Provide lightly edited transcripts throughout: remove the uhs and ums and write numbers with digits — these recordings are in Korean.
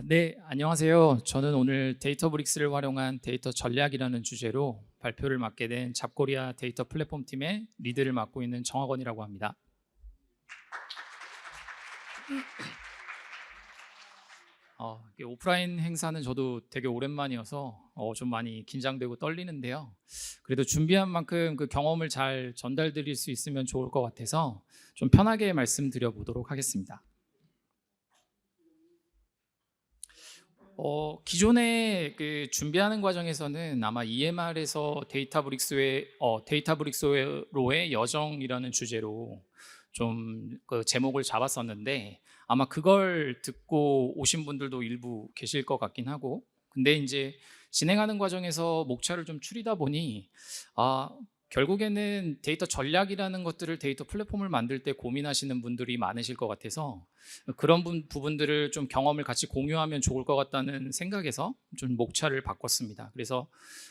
네, 안녕하세요. 저는 오늘 데이터브릭스를 활용한 데이터 전략이라는 주제로 발표를 맡게 된 잡코리아 데이터 플랫폼 팀의 리드를 맡고 있는 정학원이라고 합니다. 이게 오프라인 행사는 저도 되게 오랜만이어서 좀 많이 긴장되고 떨리는데요. 그래도 준비한 만큼 그 경험을 잘 전달드릴 수 있으면 좋을 것 같아서 좀 편하게 말씀드려 보도록 하겠습니다. 기존에 그 준비하는 과정에서는 아마 EMR에서 데이터브릭스로의 여정이라는 주제로 좀 그 제목을 잡았었는데 아마 그걸 듣고 오신 분들도 일부 계실 것 같긴 하고, 근데 이제 진행하는 과정에서 목차를 좀 추리다 보니 아 결국에는 데이터 전략이라는 것들을 데이터 플랫폼을 만들 때 고민하시는 분들이 많으실 것 같아서 그런 부분들을 좀 경험을 같이 공유하면 좋을 것 같다는 생각에서 좀 목차를 바꿨습니다. 그래서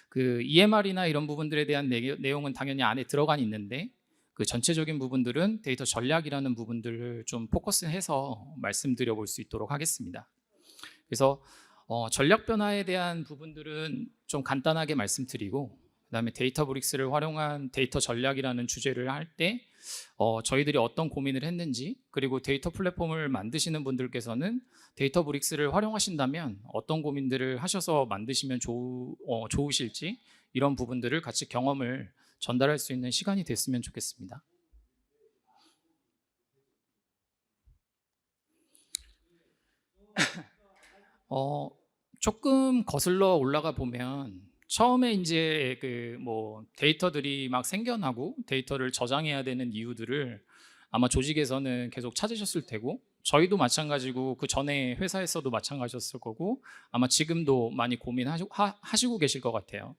그 EMR이나 이런 부분들에 대한 내용은 당연히 안에 들어간 있는데 그 전체적인 부분들은 데이터 전략이라는 부분들을 좀 포커스해서 말씀드려 볼 수 있도록 하겠습니다. 그래서 전략 변화에 대한 부분들은 좀 간단하게 말씀드리고, 그다음에 데이터브릭스를 활용한 데이터 전략이라는 주제를 할 때 저희들이 어떤 고민을 했는지, 그리고 데이터 플랫폼을 만드시는 분들께서는 데이터브릭스를 활용하신다면 어떤 고민들을 하셔서 만드시면 좋으실지, 이런 부분들을 같이 경험을 전달할 수 있는 시간이 됐으면 좋겠습니다. 조금 거슬러 올라가 보면 처음에 이제 그 뭐 데이터들이 막 생겨나고 데이터를 저장해야 되는 이유들을 아마 조직에서는 계속 찾으셨을 테고, 저희도 마찬가지고 그 전에 회사에서도 마찬가지였을 거고, 아마 지금도 많이 고민하시고 계실 것 같아요.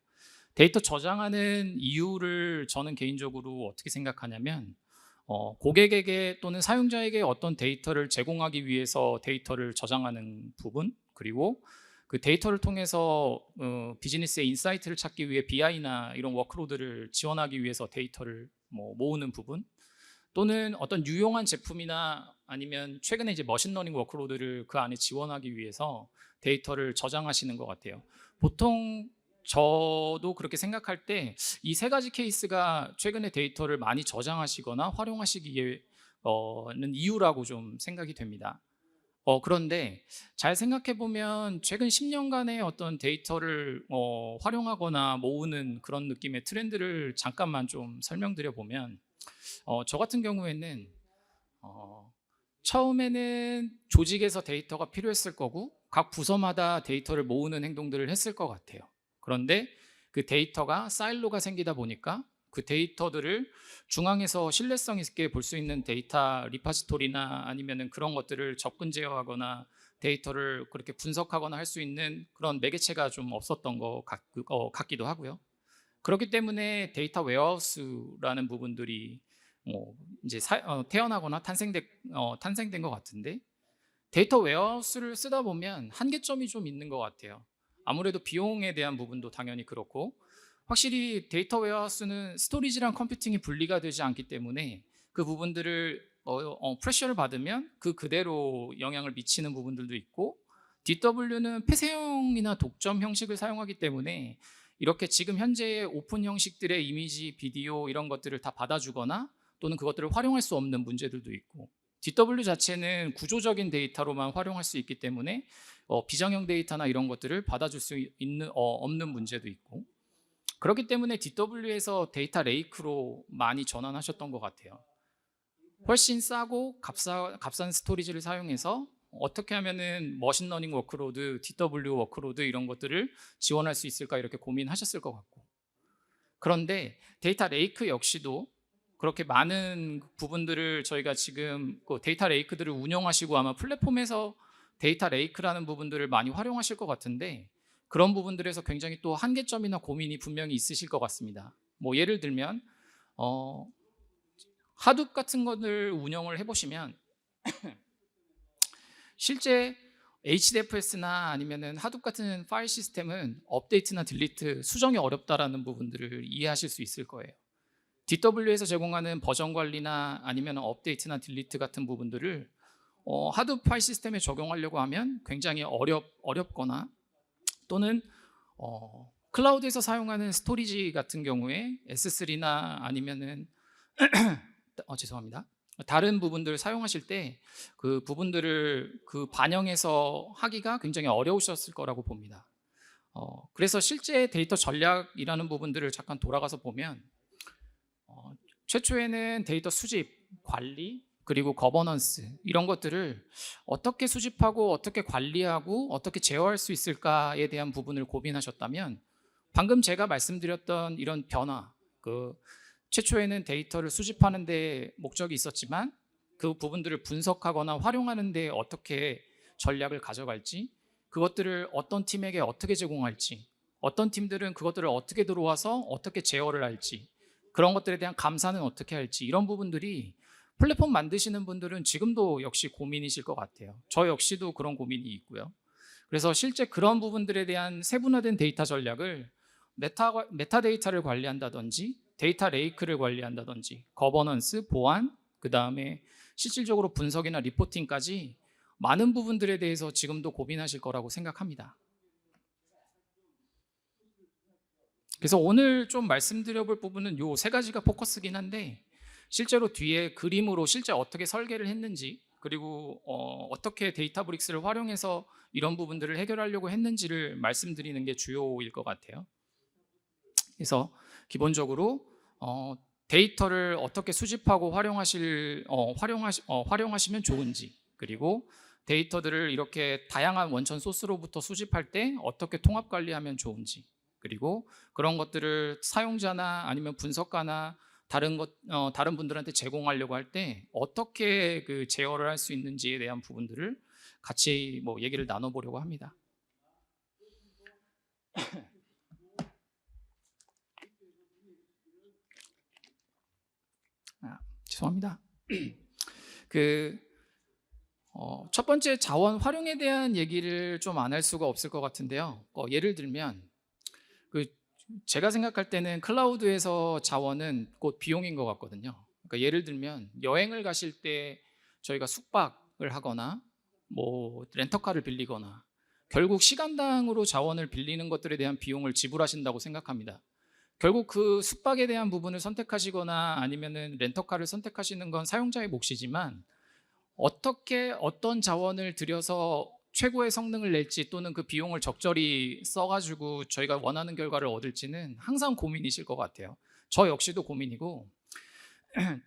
데이터 저장하는 이유를 저는 개인적으로 어떻게 생각하냐면, 고객에게 또는 사용자에게 어떤 데이터를 제공하기 위해서 데이터를 저장하는 부분, 그리고 그 데이터를 통해서 비즈니스의 인사이트를 찾기 위해 BI나 이런 워크로드를 지원하기 위해서 데이터를 모으는 부분, 또는 어떤 유용한 제품이나 아니면 최근에 이제 머신러닝 워크로드를 그 안에 지원하기 위해서 데이터를 저장하시는 것 같아요. 보통 저도 그렇게 생각할 때 이 세 가지 케이스가 최근에 데이터를 많이 저장하시거나 활용하시기에는 이유라고 좀 생각이 됩니다. 그런데 잘 생각해 보면 최근 10년간의 어떤 데이터를 활용하거나 모으는 그런 느낌의 트렌드를 잠깐만 좀 설명드려 보면, 저 같은 경우에는 어, 처음에는 조직에서 데이터가 필요했을 거고 각 부서마다 데이터를 모으는 행동들을 했을 것 같아요. 그런데 그 데이터가 사일로가 생기다 보니까 그 데이터들을 중앙에서 신뢰성 있게 볼 수 있는 데이터 리파지토리나 아니면은 그런 것들을 접근 제어하거나 데이터를 그렇게 분석하거나 할 수 있는 그런 매개체가 좀 없었던 것 같기도 하고요. 그렇기 때문에 데이터 웨어하우스라는 부분들이 이제 태어나거나 탄생된 것 같은데, 데이터 웨어하우스를 쓰다 보면 한계점이 좀 있는 것 같아요. 아무래도 비용에 대한 부분도 당연히 그렇고, 확실히 데이터 웨어하우스는 스토리지랑 컴퓨팅이 분리가 되지 않기 때문에 그 부분들을 프레셔를 받으면 그 그대로 영향을 미치는 부분들도 있고, DW는 폐쇄형이나 독점 형식을 사용하기 때문에 이렇게 지금 현재의 오픈 형식들의 이미지, 비디오 이런 것들을 다 받아주거나 또는 그것들을 활용할 수 없는 문제들도 있고, DW 자체는 구조적인 데이터로만 활용할 수 있기 때문에 비정형 데이터나 이런 것들을 받아줄 수 없는 문제도 있고, 그렇기 때문에 DW에서 데이터 레이크로 많이 전환하셨던 것 같아요. 훨씬 싸고 값싼 스토리지를 사용해서 어떻게 하면은 머신러닝 워크로드, DW 워크로드 이런 것들을 지원할 수 있을까 이렇게 고민하셨을 것 같고, 그런데 데이터 레이크 역시도 그렇게 많은 부분들을 저희가 지금 그 데이터 레이크들을 운영하시고 아마 플랫폼에서 데이터 레이크라는 부분들을 많이 활용하실 것 같은데, 그런 부분들에서 굉장히 또 한계점이나 고민이 분명히 있으실 것 같습니다. 뭐 예를 들면 하둡 같은 것을 운영을 해보시면 실제 HDFS나 아니면은 하둡 같은 파일 시스템은 업데이트나 딜리트 수정이 어렵다라는 부분들을 이해하실 수 있을 거예요. DW에서 제공하는 버전 관리나 아니면 업데이트나 딜리트 같은 부분들을 하드 파일 시스템에 적용하려고 하면 굉장히 어렵거나 또는 클라우드에서 사용하는 스토리지 같은 경우에 S3나 아니면은 죄송합니다. 다른 부분들을 사용하실 때 그 부분들을 반영해서 하기가 굉장히 어려우셨을 거라고 봅니다. 그래서 실제 데이터 전략이라는 부분들을 잠깐 돌아가서 보면 최초에는 데이터 수집, 관리, 그리고 거버넌스 이런 것들을 어떻게 수집하고 어떻게 관리하고 어떻게 제어할 수 있을까에 대한 부분을 고민하셨다면 방금 제가 말씀드렸던 이런 변화, 최초에는 데이터를 수집하는 데 목적이 있었지만 그 부분들을 분석하거나 활용하는 데 어떻게 전략을 가져갈지, 그것들을 어떤 팀에게 어떻게 제공할지, 어떤 팀들은 그것들을 어떻게 들어와서 어떻게 제어를 할지, 그런 것들에 대한 감사는 어떻게 할지, 이런 부분들이 플랫폼 만드시는 분들은 지금도 역시 고민이실 것 같아요. 저 역시도 그런 고민이 있고요. 그래서 실제 그런 부분들에 대한 세분화된 데이터 전략을 메타데이터를 관리한다든지 데이터 레이크를 관리한다든지 거버넌스, 보안, 그 다음에 실질적으로 분석이나 리포팅까지 많은 부분들에 대해서 지금도 고민하실 거라고 생각합니다. 그래서 오늘 좀 말씀드려볼 부분은 요 세 가지가 포커스긴 한데 실제로 뒤에 그림으로 실제 어떻게 설계를 했는지, 그리고 어떻게 데이터브릭스를 활용해서 이런 부분들을 해결하려고 했는지를 말씀드리는 게 주요일 것 같아요. 그래서 기본적으로 데이터를 어떻게 수집하고 활용하시면 좋은지, 그리고 데이터들을 이렇게 다양한 원천 소스로부터 수집할 때 어떻게 통합 관리하면 좋은지, 그리고 그런 것들을 사용자나 아니면 분석가나 다른 분들한테 제공하려고 할 때 어떻게 제어를 할 수 있는지에 대한 부분들을 같이 얘기를 나눠보려고 합니다. 죄송합니다. 첫 번째 자원 활용에 대한 얘기를 좀 안 할 수가 없을 것 같은데요. 예를 들면 제가 생각할 때는 클라우드에서 자원은 곧 비용인 것 같거든요. 그러니까 예를 들면 여행을 가실 때 저희가 숙박을 하거나 렌터카를 빌리거나 결국 시간당으로 자원을 빌리는 것들에 대한 비용을 지불하신다고 생각합니다. 결국 그 숙박에 대한 부분을 선택하시거나 아니면은 렌터카를 선택하시는 건 사용자의 몫이지만 어떤 자원을 들여서 최고의 성능을 낼지 또는 그 비용을 적절히 써가지고 저희가 원하는 결과를 얻을지는 항상 고민이실 것 같아요. 저 역시도 고민이고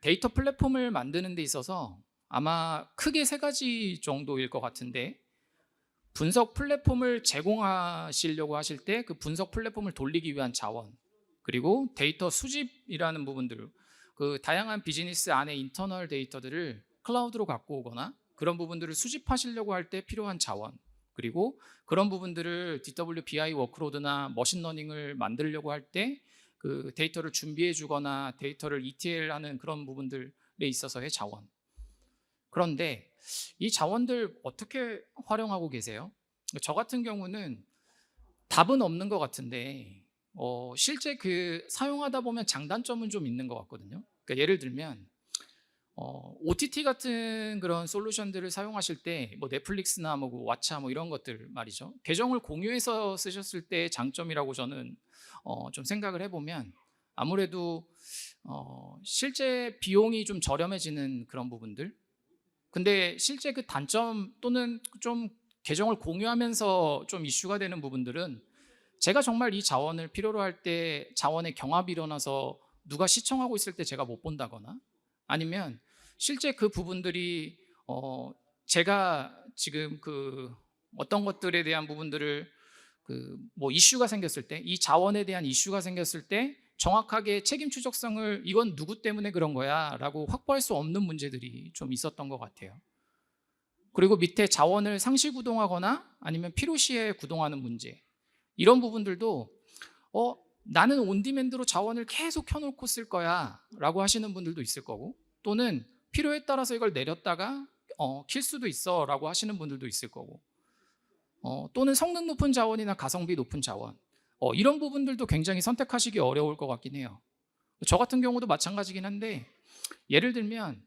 데이터 플랫폼을 만드는 데 있어서 아마 크게 세 가지 정도일 것 같은데, 분석 플랫폼을 제공하시려고 하실 때 그 분석 플랫폼을 돌리기 위한 자원, 그리고 데이터 수집이라는 부분들, 다양한 비즈니스 안에 인터널 데이터들을 클라우드로 갖고 오거나 그런 부분들을 수집하시려고 할 때 필요한 자원, 그리고 그런 부분들을 DW BI 워크로드나 머신러닝을 만들려고 할 때 그 데이터를 준비해 주거나 데이터를 ETL하는 그런 부분들에 있어서의 자원. 그런데 이 자원들 어떻게 활용하고 계세요? 저 같은 경우는 답은 없는 것 같은데 실제 사용하다 보면 장단점은 좀 있는 것 같거든요. 그러니까 예를 들면 OTT 같은 그런 솔루션들을 사용하실 때 넷플릭스나 왓챠 이런 것들 말이죠. 계정을 공유해서 쓰셨을 때 장점이라고 저는 좀 생각을 해보면 아무래도 실제 비용이 좀 저렴해지는 그런 부분들. 근데 실제 그 단점 또는 좀 계정을 공유하면서 좀 이슈가 되는 부분들은 제가 정말 이 자원을 필요로 할 때 자원의 경합이 일어나서 누가 시청하고 있을 때 제가 못 본다거나, 아니면 실제 그 부분들이 제가 지금 어떤 것들에 대한 부분들을 이슈가 생겼을 때, 이 자원에 대한 이슈가 생겼을 때 정확하게 책임 추적성을 이건 누구 때문에 그런 거야 라고 확보할 수 없는 문제들이 좀 있었던 것 같아요. 그리고 밑에 자원을 상시 구동하거나 아니면 필요시에 구동하는 문제, 이런 부분들도 나는 온디맨드로 자원을 계속 켜놓고 쓸 거야 라고 하시는 분들도 있을 거고, 또는 필요에 따라서 이걸 내렸다가 킬 수도 있어 라고 하시는 분들도 있을 거고, 또는 성능 높은 자원이나 가성비 높은 자원, 이런 부분들도 굉장히 선택하시기 어려울 것 같긴 해요. 저 같은 경우도 마찬가지긴 한데, 예를 들면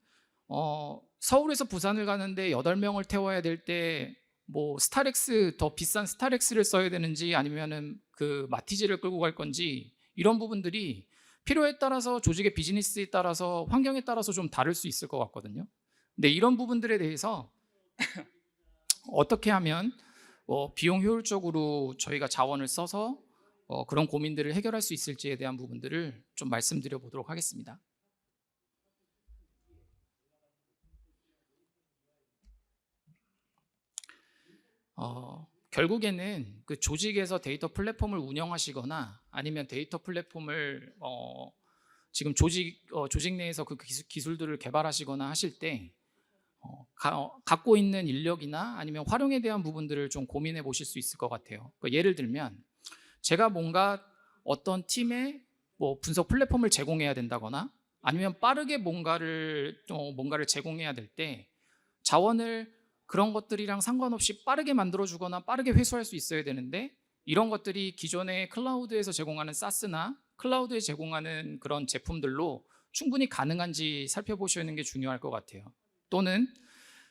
서울에서 부산을 가는데 8명을 태워야 될 때 뭐 스타렉스, 더 비싼 스타렉스를 써야 되는지 아니면은 그 마티즈를 끌고 갈 건지, 이런 부분들이 필요에 따라서, 조직의 비즈니스에 따라서, 환경에 따라서 좀 다를 수 있을 것 같거든요. 근데 이런 부분들에 대해서 어떻게 하면 비용 효율적으로 저희가 자원을 써서 그런 고민들을 해결할 수 있을지에 대한 부분들을 좀 말씀드려 보도록 하겠습니다. 결국에는 그 조직에서 데이터 플랫폼을 운영하시거나 아니면 데이터 플랫폼을 지금 조직 내에서 그 기술들을 개발하시거나 하실 때 갖고 있는 인력이나 아니면 활용에 대한 부분들을 좀 고민해 보실 수 있을 것 같아요. 그러니까 예를 들면 제가 뭔가 어떤 팀에 뭐 분석 플랫폼을 제공해야 된다거나 아니면 빠르게 뭔가를 제공해야 될 때 자원을 그런 것들이랑 상관없이 빠르게 만들어주거나 빠르게 회수할 수 있어야 되는데, 이런 것들이 기존의 클라우드에서 제공하는 사스나 클라우드에 제공하는 그런 제품들로 충분히 가능한지 살펴보시는 게 중요할 것 같아요. 또는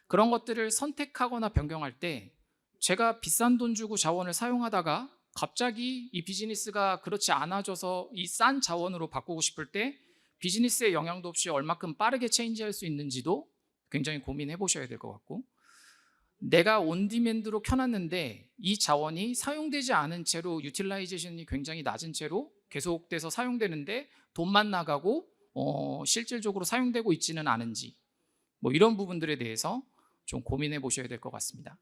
그런 것들을 선택하거나 변경할 때 제가 비싼 돈 주고 자원을 사용하다가 갑자기 이 비즈니스가 그렇지 않아져서 이 싼 자원으로 바꾸고 싶을 때 비즈니스에 영향도 없이 얼마큼 빠르게 체인지할 수 있는지도 굉장히 고민해 보셔야 될 것 같고, 내가 온디맨드로 켜놨는데 이 자원이 사용되지 않은 채로, 유틸라이제이션이 굉장히 낮은 채로 계속돼서 사용되는데 돈만 나가고 실질적으로 사용되고 있지는 않은지, 뭐 이런 부분들에 대해서 좀 고민해 보셔야 될 것 같습니다.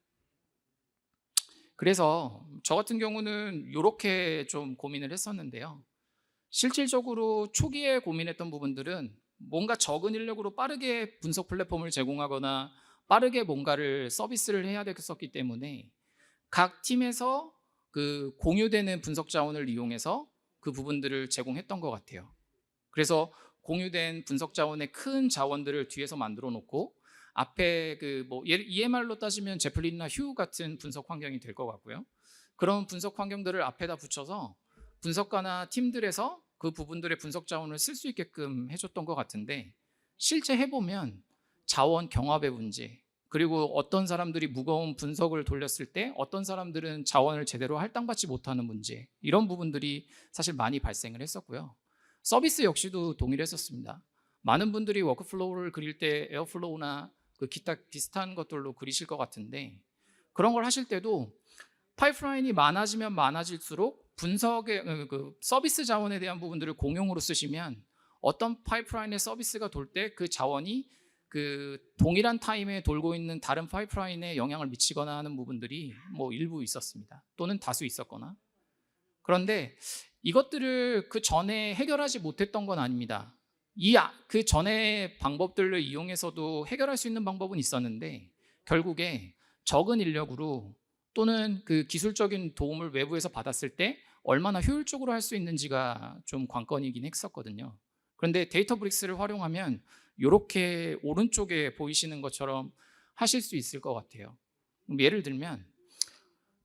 그래서 저 같은 경우는 이렇게 좀 고민을 했었는데요. 실질적으로 초기에 고민했던 부분들은 뭔가 적은 인력으로 빠르게 분석 플랫폼을 제공하거나 빠르게 뭔가를 서비스를 해야 됐었기 때문에 각 팀에서 그 공유되는 분석 자원을 이용해서 그 부분들을 제공했던 것 같아요. 그래서 공유된 분석 자원의 큰 자원들을 뒤에서 만들어 놓고 앞에 그 뭐 EMR로 따지면 제플린이나 휴 같은 분석 환경이 될 것 같고요. 그런 분석 환경들을 앞에다 붙여서 분석가나 팀들에서 그 부분들의 분석 자원을 쓸 수 있게끔 해줬던 것 같은데, 실제 해보면 자원 경합의 문제, 그리고 어떤 사람들이 무거운 분석을 돌렸을 때 어떤 사람들은 자원을 제대로 할당받지 못하는 문제, 이런 부분들이 사실 많이 발생을 했었고요. 서비스 역시도 동일했었습니다. 많은 분들이 워크플로우를 그릴 때 에어플로우나 그 기타 비슷한 것들로 그리실 것 같은데, 그런 걸 하실 때도 파이프라인이 많아지면 많아질수록 분석의 그 서비스 자원에 대한 부분들을 공용으로 쓰시면 어떤 파이프라인의 서비스가 돌 때 그 자원이 그 동일한 타임에 돌고 있는 다른 파이프라인에 영향을 미치거나 하는 부분들이 뭐 일부 있었습니다. 또는 다수 있었거나. 그런데 이것들을 그 전에 해결하지 못했던 건 아닙니다. 그 전에 방법들을 이용해서도 해결할 수 있는 방법은 있었는데, 결국에 적은 인력으로 또는 그 기술적인 도움을 외부에서 받았을 때 얼마나 효율적으로 할 수 있는지가 좀 관건이긴 했었거든요. 그런데 데이터브릭스를 활용하면 이렇게 오른쪽에 보이시는 것처럼 하실 수 있을 것 같아요. 예를 들면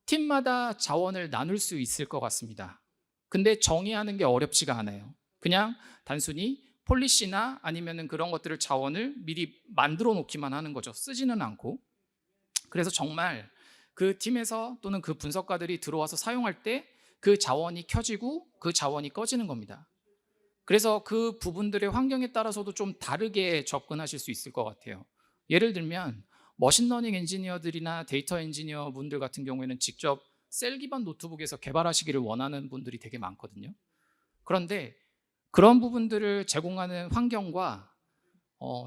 팀마다 자원을 나눌 수 있을 것 같습니다. 근데 정의하는 게 어렵지가 않아요. 그냥 단순히 폴리시나 아니면은 그런 것들을 자원을 미리 만들어 놓기만 하는 거죠. 쓰지는 않고. 그래서 정말 그 팀에서 또는 그 분석가들이 들어와서 사용할 때 그 자원이 켜지고 그 자원이 꺼지는 겁니다. 그래서 그 부분들의 환경에 따라서도 좀 다르게 접근하실 수 있을 것 같아요. 예를 들면 머신러닝 엔지니어들이나 데이터 엔지니어 분들 같은 경우에는 직접 셀 기반 노트북에서 개발하시기를 원하는 분들이 되게 많거든요. 그런데 그런 부분들을 제공하는 환경과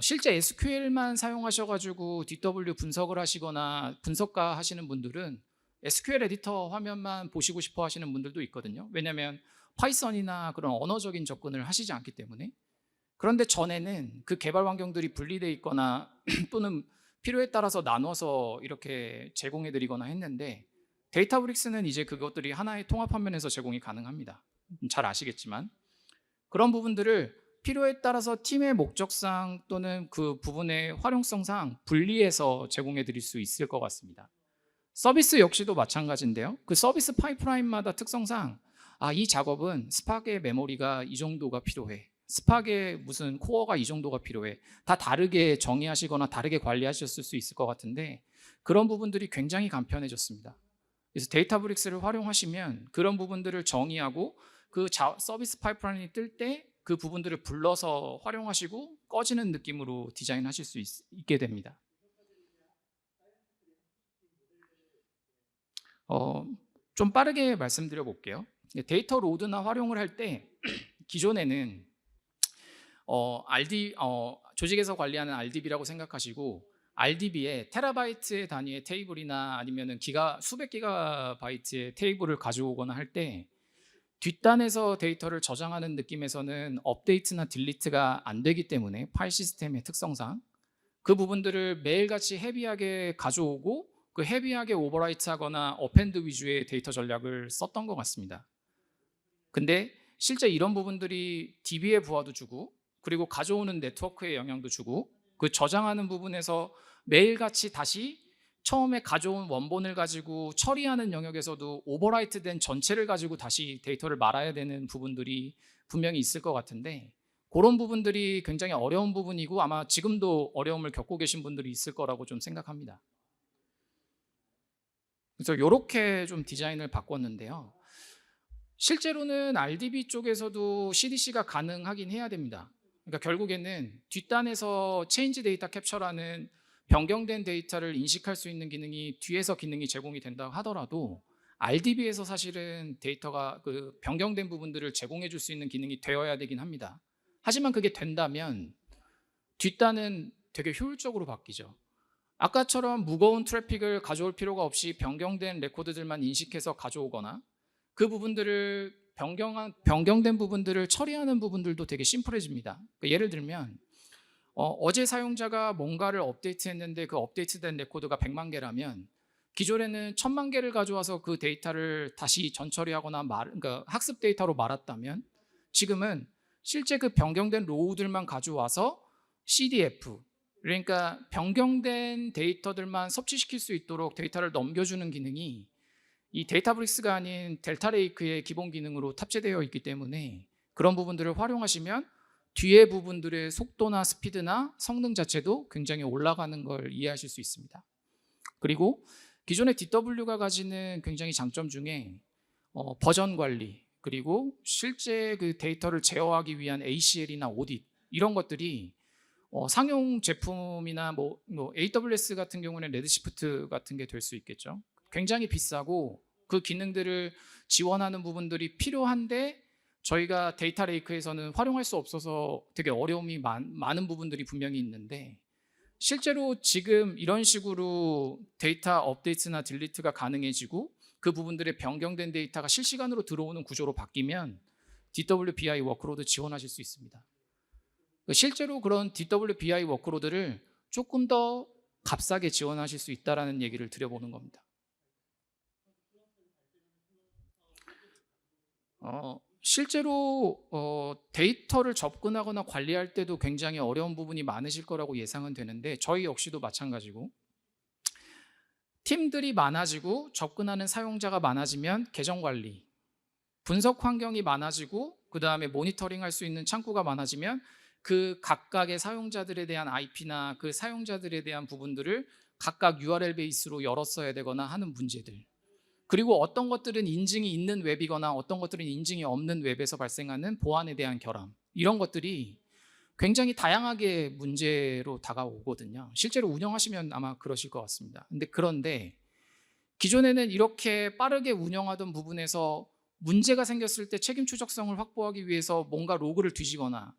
실제 SQL만 사용하셔가지고 DW 분석을 하시거나 분석가 하시는 분들은 SQL 에디터 화면만 보시고 싶어 하시는 분들도 있거든요. 왜냐하면 파이썬이나 그런 언어적인 접근을 하시지 않기 때문에. 그런데 전에는 그 개발 환경들이 분리되어 있거나 또는 필요에 따라서 나눠서 이렇게 제공해 드리거나 했는데, 데이터브릭스는 이제 그것들이 하나의 통합 화면에서 제공이 가능합니다. 잘 아시겠지만 그런 부분들을 필요에 따라서 팀의 목적상 또는 그 부분의 활용성상 분리해서 제공해 드릴 수 있을 것 같습니다. 서비스 역시도 마찬가지인데요. 그 서비스 파이프라인마다 특성상 이 작업은 스파크의 메모리가 이 정도가 필요해, 스팍에 무슨 코어가 이 정도가 필요해. 다 다르게 정의하시거나 다르게 관리하셨을 수 있을 것 같은데 그런 부분들이 굉장히 간편해졌습니다. 그래서 데이터브릭스를 활용하시면 그런 부분들을 정의하고 그 서비스 파이프라인이 뜰 때 그 부분들을 불러서 활용하시고 꺼지는 느낌으로 디자인하실 수 있게 됩니다. 좀 빠르게 말씀드려 볼게요. 데이터 로드나 활용을 할 때 기존에는 조직에서 관리하는 RDB라고 생각하시고 RDB에 테라바이트의 단위의 테이블이나 아니면은 수백 기가바이트의 테이블을 가져오거나 할 때 뒷단에서 데이터를 저장하는 느낌에서는 업데이트나 딜리트가 안 되기 때문에 파일 시스템의 특성상 그 부분들을 매일같이 헤비하게 가져오고 그 헤비하게 오버라이트하거나 어펜드 위주의 데이터 전략을 썼던 것 같습니다. 근데 실제 이런 부분들이 DB의 부하도 주고 그리고 가져오는 네트워크에 영향도 주고 그 저장하는 부분에서 매일같이 다시 처음에 가져온 원본을 가지고 처리하는 영역에서도 오버라이트된 전체를 가지고 다시 데이터를 말아야 되는 부분들이 분명히 있을 것 같은데 그런 부분들이 굉장히 어려운 부분이고 아마 지금도 어려움을 겪고 계신 분들이 있을 거라고 좀 생각합니다. 그래서 이렇게 좀 디자인을 바꿨는데요. 실제로는 RDB 쪽에서도 CDC가 가능하긴 해야 됩니다. 그러니까 결국에는 뒷단에서 체인지 데이터 캡처라는 변경된 데이터를 인식할 수 있는 기능이 뒤에서 기능이 제공이 된다고 하더라도 RDB에서 사실은 데이터가 그 변경된 부분들을 제공해 줄 수 있는 기능이 되어야 되긴 합니다. 하지만 그게 된다면 뒷단은 되게 효율적으로 바뀌죠. 아까처럼 무거운 트래픽을 가져올 필요가 없이 변경된 레코드들만 인식해서 가져오거나 그 부분들을 변경된 부분들을 처리하는 부분들도 되게 심플해집니다. 그러니까 예를 들면 어제 사용자가 뭔가를 업데이트했는데 그 업데이트된 레코드가 100만 개라면 기존에는 1000만 개를 가져와서 그 데이터를 다시 전처리하거나 그러니까 학습 데이터로 말았다면 지금은 실제 그 변경된 로우들만 가져와서 CDF 그러니까 변경된 데이터들만 섭취시킬 수 있도록 데이터를 넘겨주는 기능이 이 데이터브릭스가 아닌 델타레이크의 기본 기능으로 탑재되어 있기 때문에 그런 부분들을 활용하시면 뒤에 부분들의 속도나 스피드나 성능 자체도 굉장히 올라가는 걸 이해하실 수 있습니다. 그리고 기존의 DW가 가지는 굉장히 장점 중에 버전 관리 그리고 실제 그 데이터를 제어하기 위한 ACL이나 오딧 이런 것들이 상용 제품이나 뭐 AWS 같은 경우는 레드시프트 같은 게 될 수 있겠죠. 굉장히 비싸고 그 기능들을 지원하는 부분들이 필요한데 저희가 데이터 레이크에서는 활용할 수 없어서 되게 어려움이 많은 부분들이 분명히 있는데 실제로 지금 이런 식으로 데이터 업데이트나 딜리트가 가능해지고 그 부분들의 변경된 데이터가 실시간으로 들어오는 구조로 바뀌면 DWBI 워크로드 지원하실 수 있습니다. 실제로 그런 DWBI 워크로드를 조금 더 값싸게 지원하실 수 있다는 얘기를 드려보는 겁니다. 실제로 데이터를 접근하거나 관리할 때도 굉장히 어려운 부분이 많으실 거라고 예상은 되는데 저희 역시도 마찬가지고 팀들이 많아지고 접근하는 사용자가 많아지면 계정 관리, 분석 환경이 많아지고 그 다음에 모니터링할 수 있는 창구가 많아지면 그 각각의 사용자들에 대한 IP나 그 사용자들에 대한 부분들을 각각 URL 베이스로 열었어야 되거나 하는 문제들 그리고 어떤 것들은 인증이 있는 웹이거나 어떤 것들은 인증이 없는 웹에서 발생하는 보안에 대한 결함 이런 것들이 굉장히 다양하게 문제로 다가오거든요. 실제로 운영하시면 아마 그러실 것 같습니다. 그런데 기존에는 이렇게 빠르게 운영하던 부분에서 문제가 생겼을 때 책임 추적성을 확보하기 위해서 뭔가 로그를 뒤지거나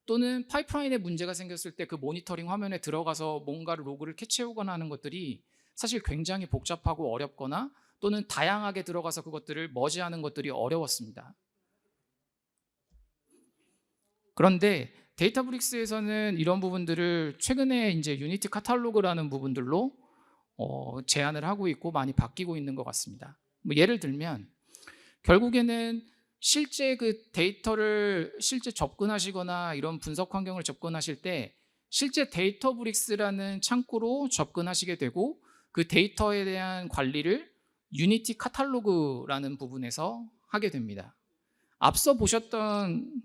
또는 파이프라인에 문제가 생겼을 때 그 모니터링 화면에 들어가서 뭔가를 로그를 캐치해오거나 하는 것들이 사실 굉장히 복잡하고 어렵거나 또는 다양하게 들어가서 그것들을 머지하는 것들이 어려웠습니다. 그런데 데이터브릭스에서는 이런 부분들을 최근에 이제 유니티 카탈로그라는 부분들로 제안을 하고 있고 많이 바뀌고 있는 것 같습니다. 뭐 예를 들면 결국에는 실제 그 데이터를 실제 접근하시거나 이런 분석 환경을 접근하실 때 실제 데이터브릭스라는 창구로 접근하시게 되고 그 데이터에 대한 관리를 유니티 카탈로그라는 부분에서 하게 됩니다. 앞서 보셨던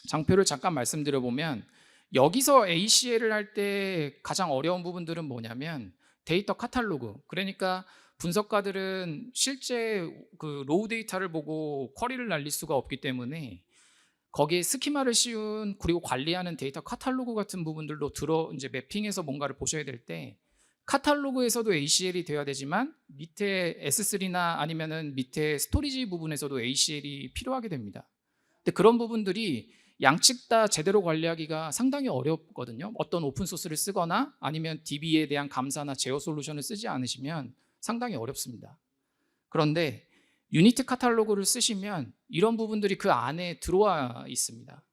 장표를 잠깐 말씀드려보면 여기서 ACL을 할 때 가장 어려운 부분들은 뭐냐면 데이터 카탈로그. 그러니까 분석가들은 실제 그 로우 데이터를 보고 쿼리를 날릴 수가 없기 때문에 거기에 스키마를 씌운 그리고 관리하는 데이터 카탈로그 같은 부분들도 이제 매핑해서 뭔가를 보셔야 될 때 카탈로그에서도 ACL이 되어야 되지만 밑에 S3나 아니면은 밑에 스토리지 부분에서도 ACL이 필요하게 됩니다. 근데 그런 부분들이 양측 다 제대로 관리하기가 상당히 어렵거든요. 어떤 오픈 소스를 쓰거나 아니면 DB에 대한 감사나 제어 솔루션을 쓰지 않으시면 상당히 어렵습니다. 그런데 유니티 카탈로그를 쓰시면 이런 부분들이 그 안에 들어와 있습니다.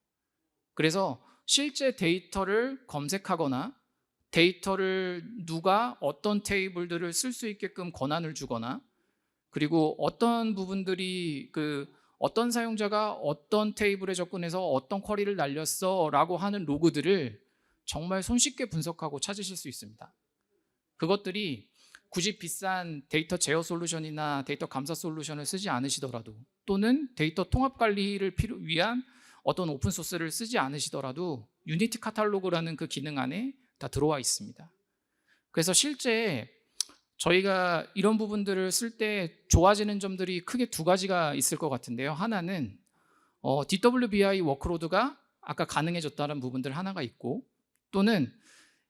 그래서 실제 데이터를 검색하거나 데이터를 누가 어떤 테이블들을 쓸 수 있게끔 권한을 주거나 그리고 어떤 부분들이 어떤 사용자가 어떤 테이블에 접근해서 어떤 쿼리를 날렸어 라고 하는 로그들을 정말 손쉽게 분석하고 찾으실 수 있습니다. 그것들이 굳이 비싼 데이터 제어 솔루션이나 데이터 감사 솔루션을 쓰지 않으시더라도 또는 데이터 통합 관리를 위한 어떤 오픈 소스를 쓰지 않으시더라도 유니티 카탈로그라는 그 기능 안에 다 들어와 있습니다. 그래서 실제 저희가 이런 부분들을 쓸 때 좋아지는 점들이 크게 두 가지가 있을 것 같은데요. 하나는 DWBI 워크로드가 아까 가능해졌다는 부분들 하나가 있고 또는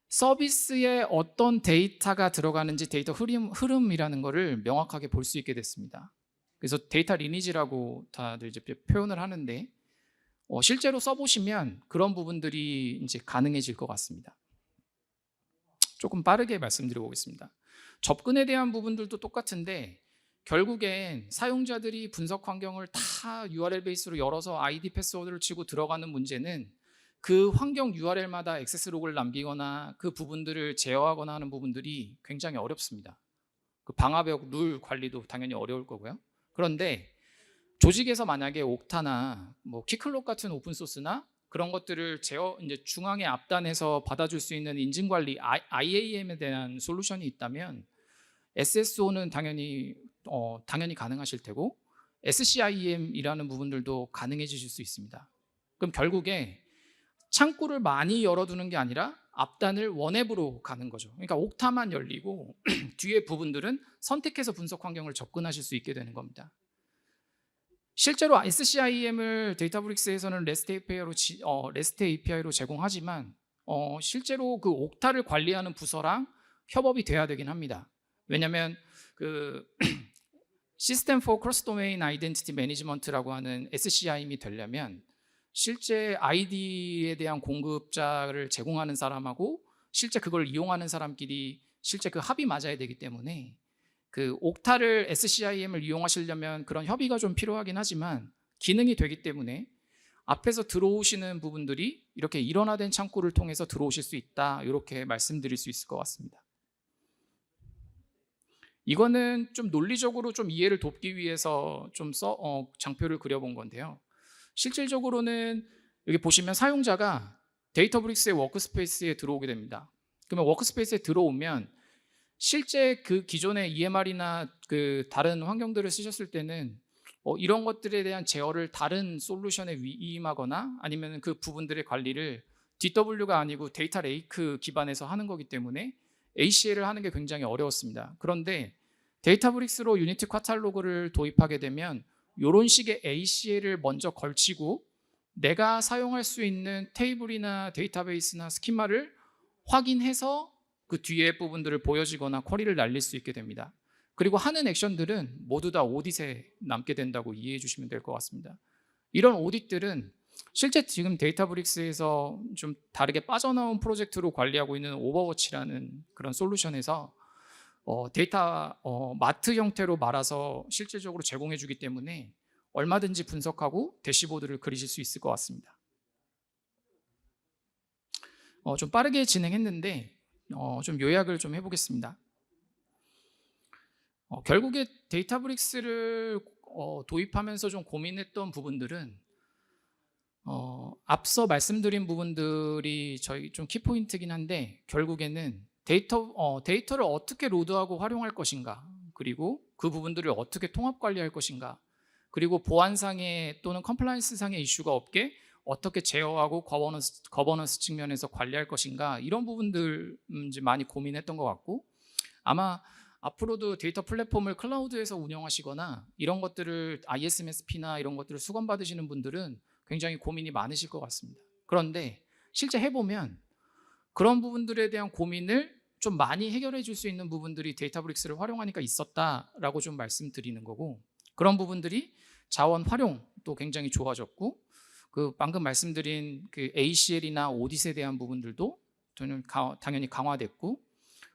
서비스에 어떤 데이터가 들어가는지 데이터 흐름이라는 거를 명확하게 볼 수 있게 됐습니다. 그래서 데이터 리니지라고 다들 이제 표현을 하는데 실제로 써보시면 그런 부분들이 이제 가능해질 것 같습니다. 조금 빠르게 말씀드려 보겠습니다. 접근에 대한 부분들도 똑같은데 결국엔 사용자들이 분석 환경을 다 URL 베이스로 열어서 아이디 패스워드를 치고 들어가는 문제는 그 환경 URL마다 액세스 로그를 남기거나 그 부분들을 제어하거나 하는 부분들이 굉장히 어렵습니다. 그 방화벽 룰 관리도 당연히 어려울 거고요. 그런데 조직에서 만약에 옥타나 뭐 키클록 같은 오픈 소스나 그런 것들을 이제 중앙에 앞단에서 받아줄 수 있는 인증 관리 IAM에 대한 솔루션이 있다면 SSO는 당연히 가능하실 테고 SCIM이라는 부분들도 가능해지실 수 있습니다. 그럼 결국에 창구를 많이 열어두는 게 아니라 앞단을 원앱으로 가는 거죠. 그러니까 옥타만 열리고 뒤에 부분들은 선택해서 분석 환경을 접근하실 수 있게 되는 겁니다. 실제로 SCIM을 데이터브릭스에서는 REST API로 제공하지만 실제로 그 옥타를 관리하는 부서랑 협업이 돼야 되긴 합니다. 왜냐하면 그 System for Cross Domain Identity Management라고 하는 SCIM이 되려면 실제 아이디에 대한 공급자를 제공하는 사람하고 실제 그걸 이용하는 사람끼리 실제 그 합이 맞아야 되기 때문에 그 옥타를 SCIM을 이용하시려면 그런 협의가 좀 필요하긴 하지만 기능이 되기 때문에 앞에서 들어오시는 부분들이 이렇게 일원화된 창구를 통해서 들어오실 수 있다, 이렇게 말씀드릴 수 있을 것 같습니다. 이거는 좀 논리적으로 좀 이해를 돕기 위해서 좀 장표를 그려본 건데요. 실질적으로는 여기 보시면 사용자가 데이터브릭스의 워크스페이스에 들어오게 됩니다. 그러면 워크스페이스에 들어오면 실제 그 기존의 EMR이나 그 다른 환경들을 쓰셨을 때는 이런 것들에 대한 제어를 다른 솔루션에 위임하거나 아니면 그 부분들의 관리를 DW가 아니고 데이터 레이크 기반에서 하는 거기 때문에 ACL을 하는 게 굉장히 어려웠습니다. 그런데 데이터브릭스로 유니티 카탈로그를 도입하게 되면 이런 식의 ACL을 먼저 걸치고 내가 사용할 수 있는 테이블이나 데이터베이스나 스키마를 확인해서 그 뒤에 부분들을 보여지거나 쿼리를 날릴 수 있게 됩니다. 그리고 하는 액션들은 모두 다 오딧에 남게 된다고 이해해 주시면 될 것 같습니다. 이런 오딧들은 실제 지금 데이터브릭스에서 좀 다르게 빠져나온 프로젝트로 관리하고 있는 오버워치라는 그런 솔루션에서 데이터 마트 형태로 말아서 실질적으로 제공해 주기 때문에 얼마든지 분석하고 대시보드를 그리실 수 있을 것 같습니다. 좀 빠르게 진행했는데 좀 요약을 좀 해보겠습니다. 결국에 데이터브릭스를 도입하면서 좀 고민했던 부분들은 앞서 말씀드린 부분들이 저희 좀 키포인트긴 한데 결국에는 데이터를 어떻게 로드하고 활용할 것인가, 그리고 그 부분들을 어떻게 통합 관리할 것인가, 그리고 보안상의 또는 컴플라이언스상의 이슈가 없게 어떻게 제어하고 거버넌스 측면에서 관리할 것인가, 이런 부분들 이제 많이 고민했던 것 같고, 아마 앞으로도 데이터 플랫폼을 클라우드에서 운영하시거나 이런 것들을 ISMSP나 이런 것들을 수감받으시는 분들은 굉장히 고민이 많으실 것 같습니다. 그런데 실제 해보면 그런 부분들에 대한 고민을 좀 많이 해결해 줄 수 있는 부분들이 데이터브릭스를 활용하니까 있었다라고 좀 말씀드리는 거고, 그런 부분들이 자원 활용도 굉장히 좋아졌고, 그 방금 말씀드린 그 ACL이나 오디트에 대한 부분들도 당연히 강화됐고,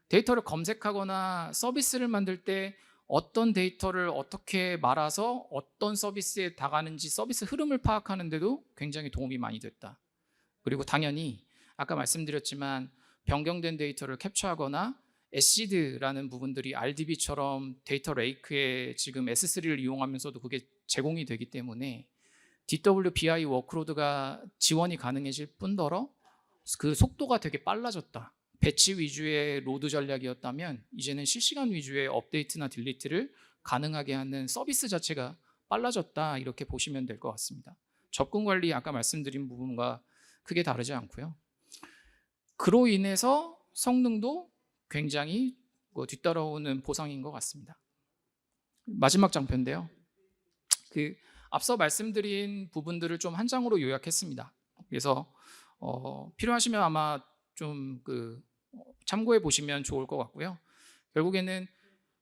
데이터를 검색하거나 서비스를 만들 때 어떤 데이터를 어떻게 말아서 어떤 서비스에 다가는지 서비스 흐름을 파악하는 데도 굉장히 도움이 많이 됐다. 그리고 당연히 아까 말씀드렸지만 변경된 데이터를 캡처하거나 에시드라는 부분들이 RDB처럼 데이터 레이크에 지금 S3를 이용하면서도 그게 제공이 되기 때문에 DWBI 워크로드가 지원이 가능해질 뿐더러 그 속도가 되게 빨라졌다. 배치 위주의 로드 전략이었다면 이제는 실시간 위주의 업데이트나 딜리트를 가능하게 하는 서비스 자체가 빨라졌다, 이렇게 보시면 될 것 같습니다. 접근 관리 아까 말씀드린 부분과 크게 다르지 않고요. 그로 인해서 성능도 굉장히 뒤따라오는 보상인 것 같습니다. 마지막 장표인데요. 그 앞서 말씀드린 부분들을 좀 한 장으로 요약했습니다. 그래서 필요하시면 아마 좀 참고해 보시면 좋을 것 같고요. 결국에는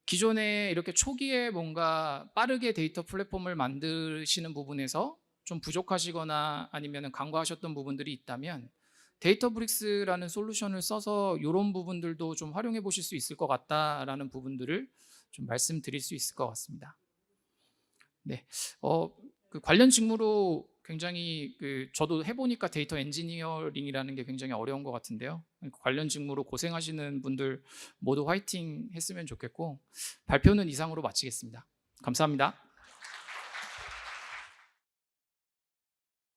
기존에 이렇게 초기에 뭔가 빠르게 데이터 플랫폼을 만드시는 부분에서 좀 부족하시거나 아니면 간과하셨던 부분들이 있다면 데이터브릭스라는 솔루션을 써서 이런 부분들도 좀 활용해 보실 수 있을 것 같다라는 부분들을 좀 말씀드릴 수 있을 것 같습니다. 네, 그 관련 직무로 굉장히 저도 해보니까 데이터 엔지니어링이라는 게 굉장히 어려운 것 같은데요. 관련 직무로 고생하시는 분들 모두 화이팅 했으면 좋겠고, 발표는 이상으로 마치겠습니다. 감사합니다.